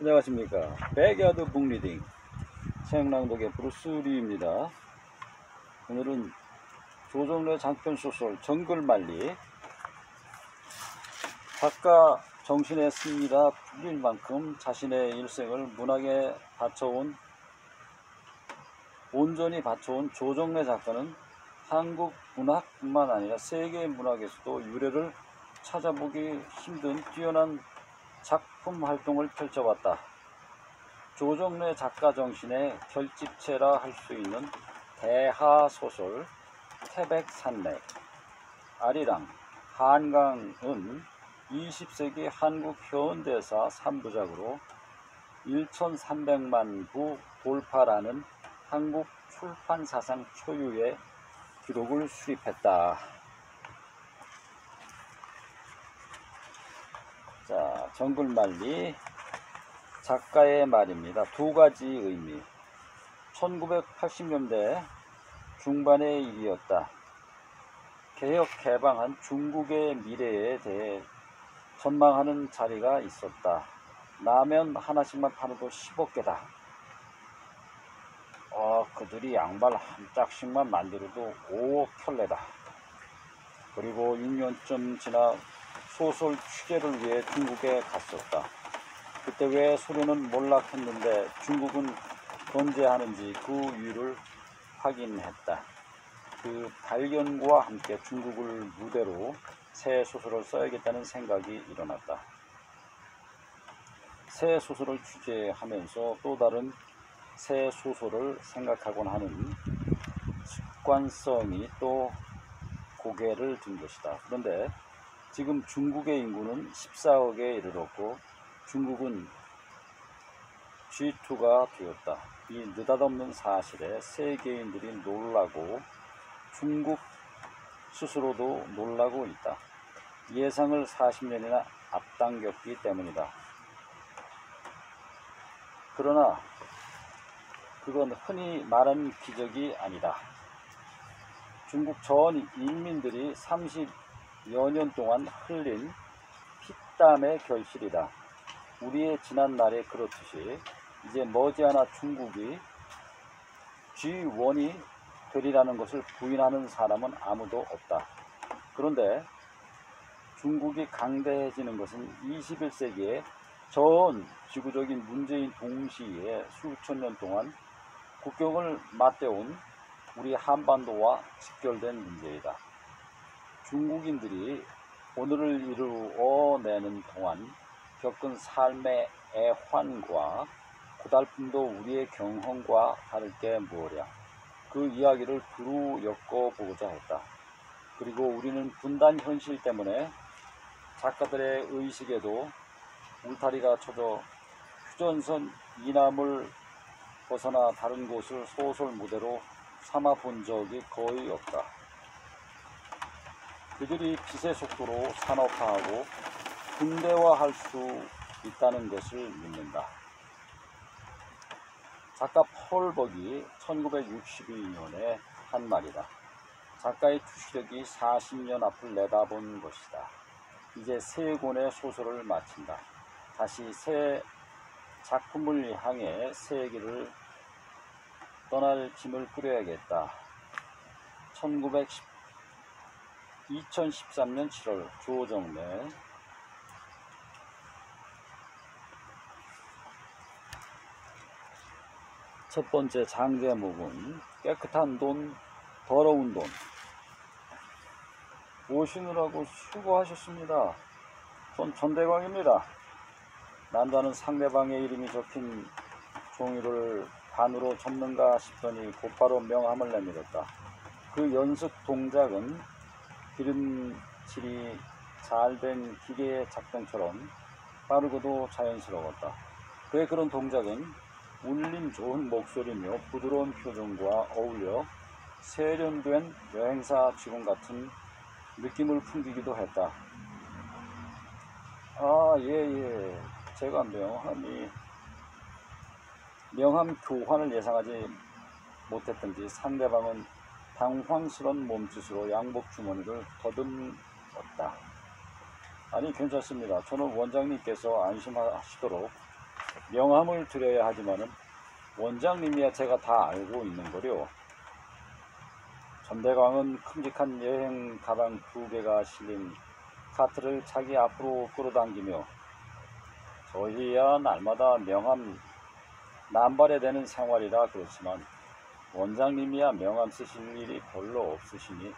안녕하십니까. 백야드 북리딩 책낭독의 브루스리입니다. 오늘은 조정래 장편소설 정글만리, 작가 정신의 승리가 풀릴 만큼 자신의 일생을 문학에 온전히 바쳐온 조정래 작가는 한국 문학뿐만 아니라 세계 문학에서도 유례를 찾아보기 힘든 뛰어난 작품 활동을 펼쳐왔다. 조정래 작가 정신의 결집체라 할 수 있는 대하소설 태백산맥, 아리랑, 한강은 20세기 한국 현대사 3부작으로 1300만 부 돌파라는 한국 출판사상 초유의 기록을 수립했다. 자, 정글만리 작가의 말입니다. 두 가지 의미. 1980년대 중반의 일이었다. 개혁 개방한 중국의 미래에 대해 전망하는 자리가 있었다. 라면 하나씩만 팔아도 10억개다. 그들이 양말 한 짝씩만 만들어도 5억 켤레다. 그리고 6년쯤 지나 소설 취재를 위해 중국에 갔었다. 그때 왜 소련은 몰락했는데 중국은 존재하는지 그 이유를 확인했다. 그 발견과 함께 중국을 무대로 새 소설을 써야겠다는 생각이 일어났다. 새 소설을 취재하면서 또 다른 새 소설을 생각하곤 하는 습관성이 또 고개를 든 것이다. 그런데 지금 중국의 인구는 14억에 이르렀고 중국은 G2가 되었다. 이 느닷없는 사실에 세계인들이 놀라고 중국 스스로도 놀라고 있다. 예상을 40년이나 앞당겼기 때문이다. 그러나 그건 흔히 말하는 기적이 아니다. 중국 전 인민들이 30여 년 동안 흘린 피땀의 결실이다. 우리의 지난 날에 그렇듯이 이제 머지않아 중국이 G1이 되리라는 것을 부인하는 사람은 아무도 없다. 그런데 중국이 강대해지는 것은 21세기의 전 지구적인 문제인 동시에 수천 년 동안 국경을 맞대온 우리 한반도와 직결된 문제이다. 중국인들이 오늘을 이루어내는 동안 겪은 삶의 애환과 고달픔도 우리의 경험과 다를 게 뭐랴. 그 이야기를 두루 엮어보고자 했다. 그리고 우리는 분단 현실 때문에 작가들의 의식에도 울타리가 쳐져 휴전선 이남을 벗어나 다른 곳을 소설 무대로 삼아 본 적이 거의 없다. 그들이 빛의 속도로 산업화하고 군대화할 수 있다는 것을 믿는다. 작가 펄벅이 1962년에 한 말이다. 작가의 투시력이 40년 앞을 내다본 것이다. 이제 세 권의 소설을 마친다. 다시 새 작품을 향해 세계를 떠날 짐을 꾸려야겠다. 2013년 7월 조정래. 첫 번째 장 제목은 깨끗한 돈, 더러운 돈. 오시느라고 수고하셨습니다. 전 전대광입니다. 남자는 상대방의 이름이 적힌 종이를 반으로 접는가 싶더니 곧바로 명함을 내밀었다. 그 연습 동작은 기름칠이 잘 된 기계의 작동처럼 빠르고도 자연스러웠다. 그의 그런 동작은 울림 좋은 목소리며 부드러운 표정과 어울려 세련된 여행사 직원 같은 느낌을 풍기기도 했다. 예. 제가 명함 교환을 예상하지 못했던지 상대방은 당황스러운 몸짓으로 양복 주머니를 더듬었다. 아니, 괜찮습니다. 저는 원장님께서 안심하시도록 명함을 드려야 하지만은 원장님이야 제가 다 알고 있는 거려. 전대광은 큼직한 여행 가방 2개가 실린 카트를 자기 앞으로 끌어당기며 저희야 날마다 명함 남발해 되는 생활이라 그렇지만 원장님이야 명함 쓰실 일이 별로 없으시니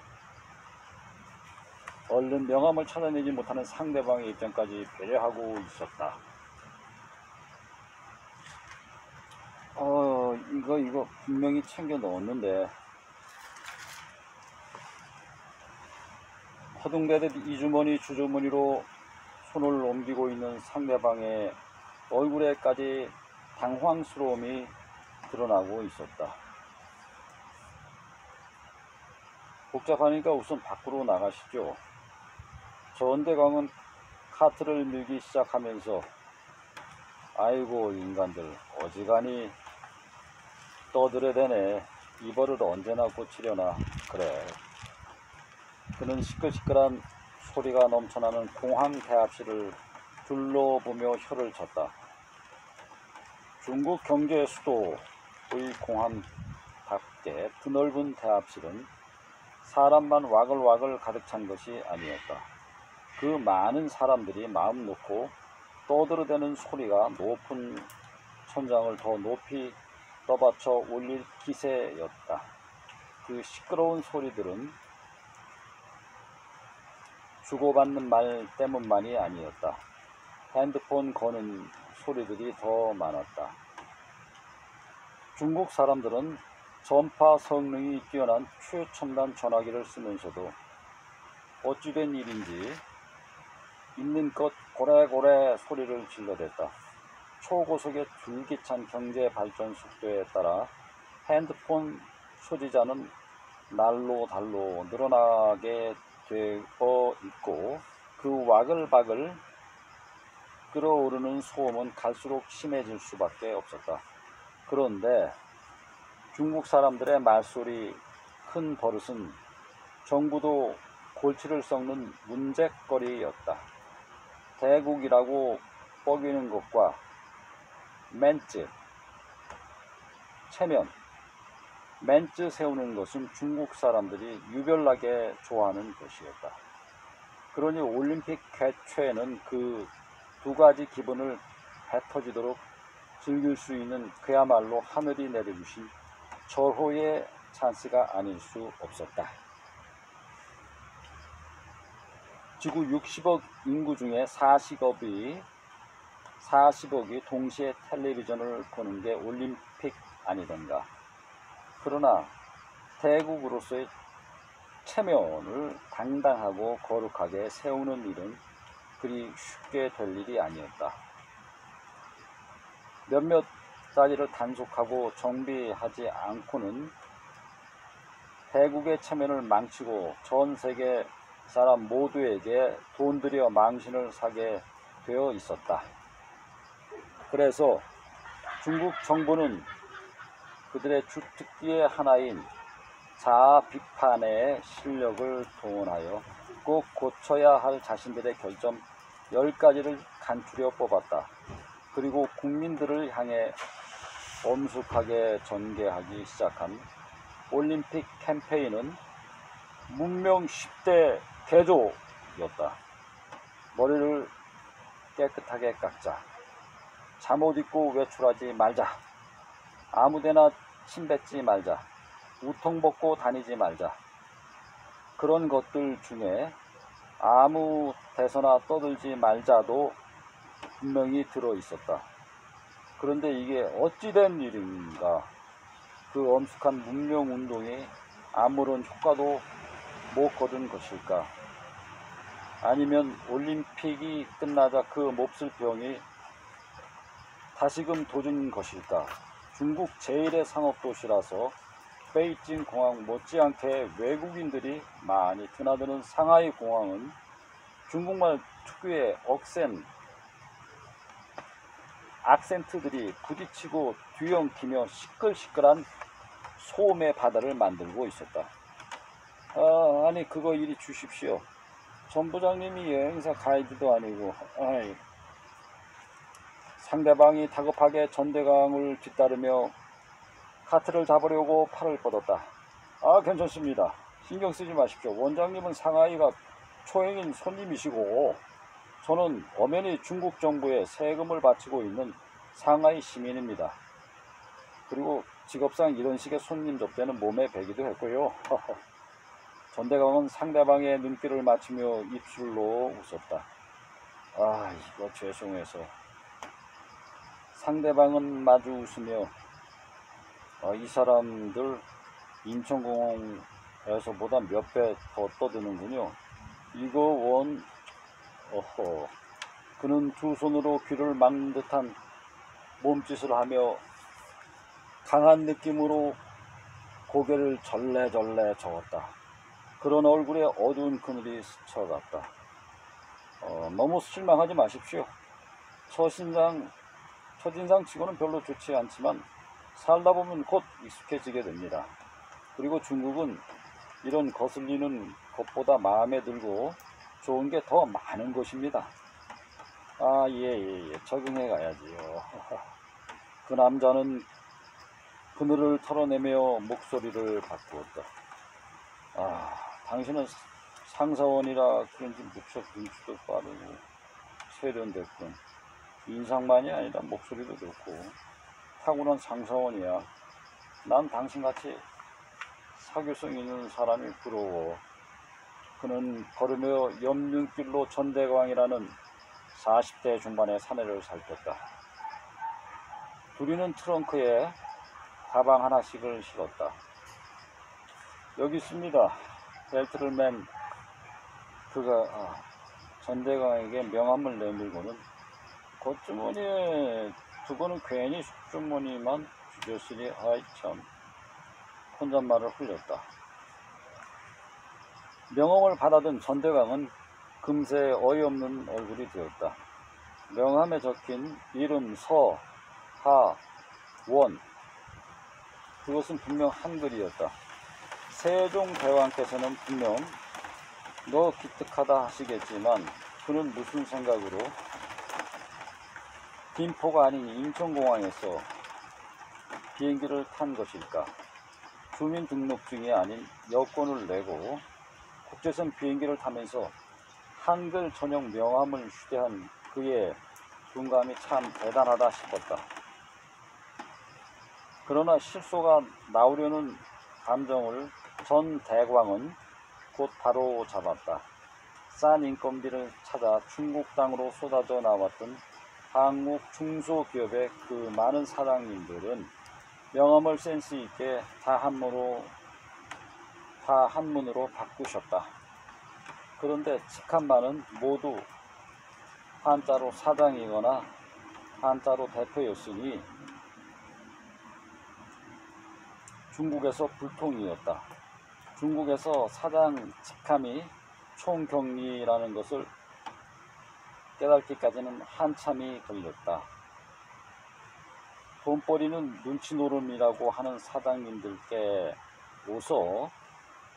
얼른 명함을 찾아내지 못하는 상대방의 입장까지 배려하고 있었다. 이거 분명히 챙겨 넣었는데 허둥대듯 이주머니 주주머니로 손을 옮기고 있는 상대방의 얼굴에까지 당황스러움이 드러나고 있었다. 복잡하니까 우선 밖으로 나가시죠. 전대광은 카트를 밀기 시작하면서 아이고 인간들 어지간히 떠들어대네. 이 버릇 언제나 고치려나. 그래. 그는 시끌시끌한 소리가 넘쳐나는 공항 대합실을 둘러보며 혀를 쳤다. 중국 경제 수도의 공항답게 드넓은 대합실은 사람만 와글와글 가득 찬 것이 아니었다. 그 많은 사람들이 마음 놓고 떠들어대는 소리가 높은 천장을 더 높이 떠받쳐 올릴 기세였다. 그 시끄러운 소리들은 주고받는 말 때문만이 아니었다. 핸드폰 거는 소리들이 더 많았다. 중국 사람들은 전파 성능이 뛰어난 최첨단 전화기를 쓰면서도 어찌된 일인지 있는 것 고래고래 소리를 질러댔다. 초고속의 줄기찬 경제 발전 속도에 따라 핸드폰 소지자는 날로 달로 늘어나게 되어 있고 그 와글와글 끓어오르는 소음은 갈수록 심해질 수밖에 없었다. 그런데 중국 사람들의 말소리 큰 버릇은 정부도 골치를 썩는 문제거리였다. 대국이라고 뻐기는 것과 멘츠, 체면, 멘츠 세우는 것은 중국 사람들이 유별나게 좋아하는 것이었다. 그러니 올림픽 개최는 그 두 가지 기분을 뱉어지도록 즐길 수 있는 그야말로 하늘이 내려주신 절호의 찬스가 아닐 수 없었다. 지구 60억 인구 중에 40억이 동시에 텔레비전을 보는 게 올림픽 아니던가. 그러나 대국으로서의 체면을 당당하고 거룩하게 세우는 일은 그리 쉽게 될 일이 아니었다. 몇몇 가지를 단속하고 정비하지 않고는 대국의 체면을 망치고 전 세계 사람 모두에게 돈 들여 망신을 사게 되어 있었다. 그래서 중국 정부는 그들의 주특기의 하나인 자아 비판의 실력을 동원하여 꼭 고쳐야 할 자신들의 결점 10가지를 간추려 뽑았다. 그리고 국민들을 향해 엄숙하게 전개하기 시작한 올림픽 캠페인은 문명 10대 개조였다. 머리를 깨끗하게 깎자. 잠옷 입고 외출하지 말자. 아무데나 침 뱉지 말자. 우통 벗고 다니지 말자. 그런 것들 중에 아무 데서나 떠들지 말자도 분명히 들어 있었다. 그런데 이게 어찌된 일인가? 그 엄숙한 문명운동이 아무런 효과도 못 거둔 것일까? 아니면 올림픽이 끝나자 그 몹쓸 병이 다시금 도진 것일까? 중국 제1의 상업도시라서 베이징 공항 못지않게 외국인들이 많이 드나드는 상하이 공항은 중국말 특유의 악센트들이 부딪히고 뒤엉키며 시끌시끌한 소음의 바다를 만들고 있었다. 아니 그거 이리 주십시오. 전 부장님이 여행사 가이드도 아니고 상대방이 다급하게 전대광을 뒤따르며 카트를 잡으려고 팔을 뻗었다. 아, 괜찮습니다. 신경 쓰지 마십시오. 원장님은 상하이가 초행인 손님이시고 저는 엄연히 중국 정부에 세금을 바치고 있는 상하이 시민입니다. 그리고 직업상 이런 식의 손님 접대는 몸에 배기도 했고요. 전대광은 상대방의 눈길을 맞추며 입술로 웃었다. 아, 이거 죄송해서. 상대방은 마주 웃으며 이 사람들 인천공항에서보다 몇 배 더 떠드는군요. 이거 어허. 그는 두 손으로 귀를 막는 듯한 몸짓을 하며 강한 느낌으로 고개를 절레절레 저었다. 그런 얼굴에 어두운 그늘이 스쳐갔다. 너무 실망하지 마십시오. 첫인상 치고는 별로 좋지 않지만 살다 보면 곧 익숙해지게 됩니다. 그리고 중국은 이런 거슬리는 것보다 마음에 들고 좋은 게 더 많은 곳입니다. 아, 예. 적응해 가야지요. 그 남자는 그늘을 털어내며 목소리를 바꾸었다. 아, 당신은 상사원이라 그런지 무척 눈치도 빠르고 세련됐군. 인상만이 아니라 목소리도 좋고 타고난 상사원이야. 난 당신같이 사교성 있는 사람이 부러워. 그는 걸으며 옆 눈길로 전대광이라는 40대 중반의 사내를 살폈다. 둘이는 트렁크에 가방 하나씩을 실었다. 여기 있습니다. 벨트를 맨 그가 전대광에게 명함을 내밀고는 겉주머니에 두고는 괜히 속주머니만 주저쓰니 아이 참 혼잣말을 흘렸다. 명함을 받아든 전대광은 금세 어이없는 얼굴이 되었다. 명함에 적힌 이름 서하원, 그것은 분명 한글이었다. 세종대왕께서는 분명 너 기특하다 하시겠지만 그는 무슨 생각으로 김포가 아닌 인천공항에서 비행기를 탄 것일까? 주민등록증이 아닌 여권을 내고 국제선 비행기를 타면서 한글 전용 명함을 휴대한 그의 둔감이 참 대단하다 싶었다. 그러나 실소가 나오려는 감정을 전 대광은 곧 바로 잡았다. 싼 인건비를 찾아 중국 땅으로 쏟아져 나왔던 한국 중소기업의 그 많은 사장님들은 명함을 센스 있게 다 한문으로 바꾸셨다. 그런데 직함만은 모두 한자로 사장이거나 한자로 대표였으니 중국에서 불통이었다. 중국에서 사장 직함이 총경리라는 것을 깨닫기까지는 한참이 걸렸다. 돈벌이는 눈치노름이라고 하는 사장님들께로서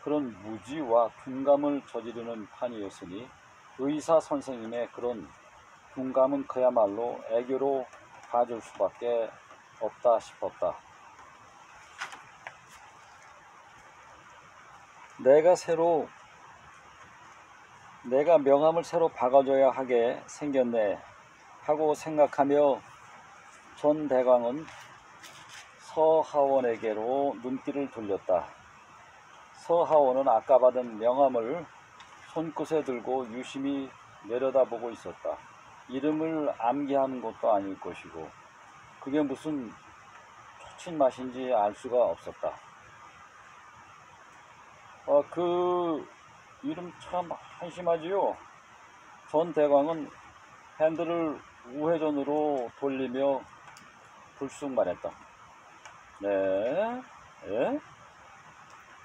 그런 무지와 둔감을 저지르는 판이었으니 의사 선생님의 그런 둔감은 그야말로 애교로 봐줄 수밖에 없다 싶었다. 내가 명함을 새로 박아줘야 하게 생겼네 하고 생각하며 전 대광은 서하원에게로 눈길을 돌렸다. 서하원은 아까 받은 명함을 손끝에 들고 유심히 내려다보고 있었다. 이름을 암기하는 것도 아닐 것이고 그게 무슨 초친 맛인지 알 수가 없었다. 그 이름 참 한심하지요. 전 대광은 핸들을 우회전으로 돌리며 불쑥 말했다. 네? 예?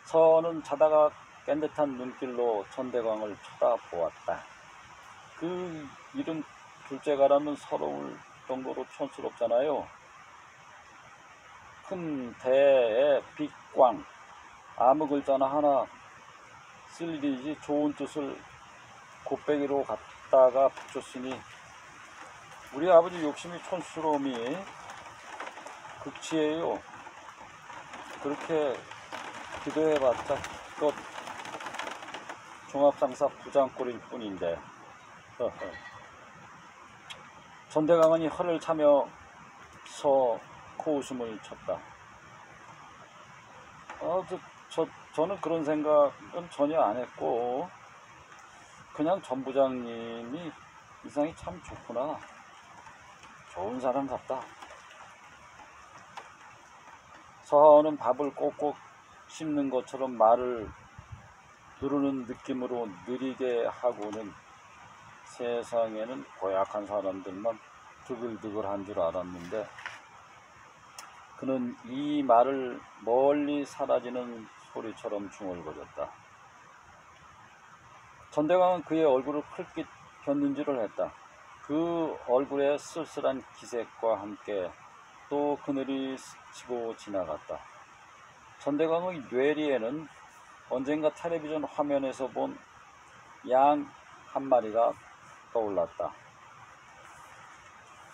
서는 자다가 깬 듯한 눈길로 전대광을 쳐다보았다. 그 이름 둘째가라면 서러울 정도로 촌스럽잖아요. 큰 대에 빛광, 아무 글자나 하나 쓸 일이지 좋은 뜻을 곱빼기로 갖다가 붙였으니 우리 아버지 욕심이 촌스러움이 극치예요. 그렇게 기도해봤자 또 종합상사 부장꼴일 뿐인데. 전대강은 혀를 차며 코웃음을 쳤다. 저는 그런 생각은 전혀 안 했고, 그냥 전 부장님이 인상이 참 좋구나, 좋은 사람 같다. 서하원은 밥을 꼭꼭 씹는 것처럼 말을 누르는 느낌으로 느리게 하고는 세상에는 고약한 사람들만 드글드글한 줄 알았는데, 그는 이 말을 멀리 사라지는 소리처럼 중얼거렸다. 전대광은 그의 얼굴을 흘낏 곁눈질을 했다. 그 얼굴의 쓸쓸한 기색과 함께 또 그늘이 스치고 지나갔다. 전대광의 뇌리에는 언젠가 텔레비전 화면에서 본 양 한 마리가 떠올랐다.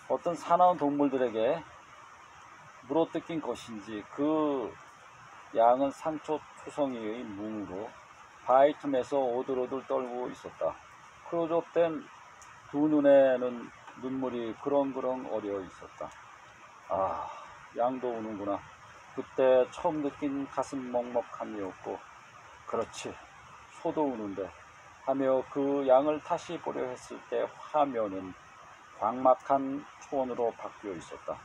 어떤 사나운 동물들에게 물어뜯긴 것인지 그 양은 상처투성이의 뭉으로 바위 틈에서 오들오들 떨고 있었다. 크로조된 두 눈에는 눈물이 그렁그렁 어려 있었다. 아, 양도 우는구나. 그때 처음 느낀 가슴 먹먹함이었고, 그렇지, 소도 우는데 하며 그 양을 다시 보려 했을 때 화면은 광막한 초원으로 바뀌어 있었다.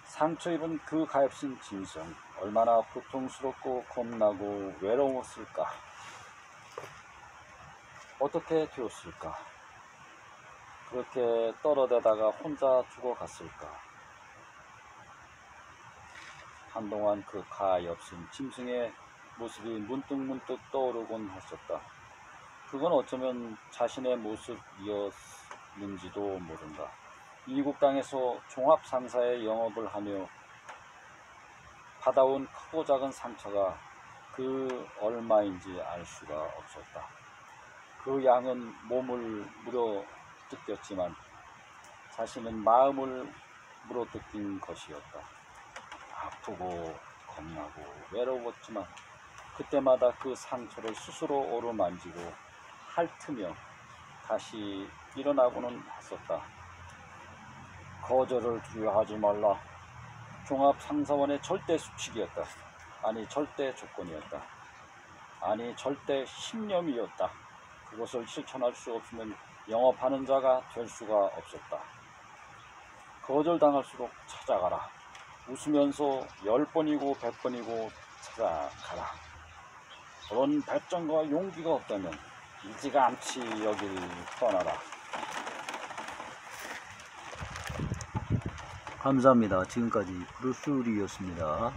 상처 입은 그 가엾은 짐승, 얼마나 고통스럽고 겁나고 외로웠을까? 어떻게 되었을까? 그렇게 떨어대다가 혼자 죽어갔을까? 한동안 그 가엾은 짐승의 모습이 문득문득 떠오르곤 했었다. 그건 어쩌면 자신의 모습이었는지도 모른다. 미국 땅에서 종합상사의 영업을 하며 받아온 크고 작은 상처가 그 얼마인지 알 수가 없었다. 그 양은 몸을 물어뜯겼지만 자신은 마음을 물어뜯긴 것이었다. 아프고 겁나고 외로웠지만 그때마다 그 상처를 스스로 오르만지고 핥으며 다시 일어나고는 했었다. 거절을 두려워하지 말라. 종합상사원의 절대 수칙이었다. 아니 절대 조건이었다. 아니 절대 신념이었다. 그것을 실천할 수 없으면 영업하는 자가 될 수가 없었다. 거절당할수록 찾아가라. 웃으면서 10번이고 100번이고 찾아가라. 그런 발전과 용기가 없다면 일찌감치 여길 떠나라. 감사합니다. 지금까지 브루스리였습니다.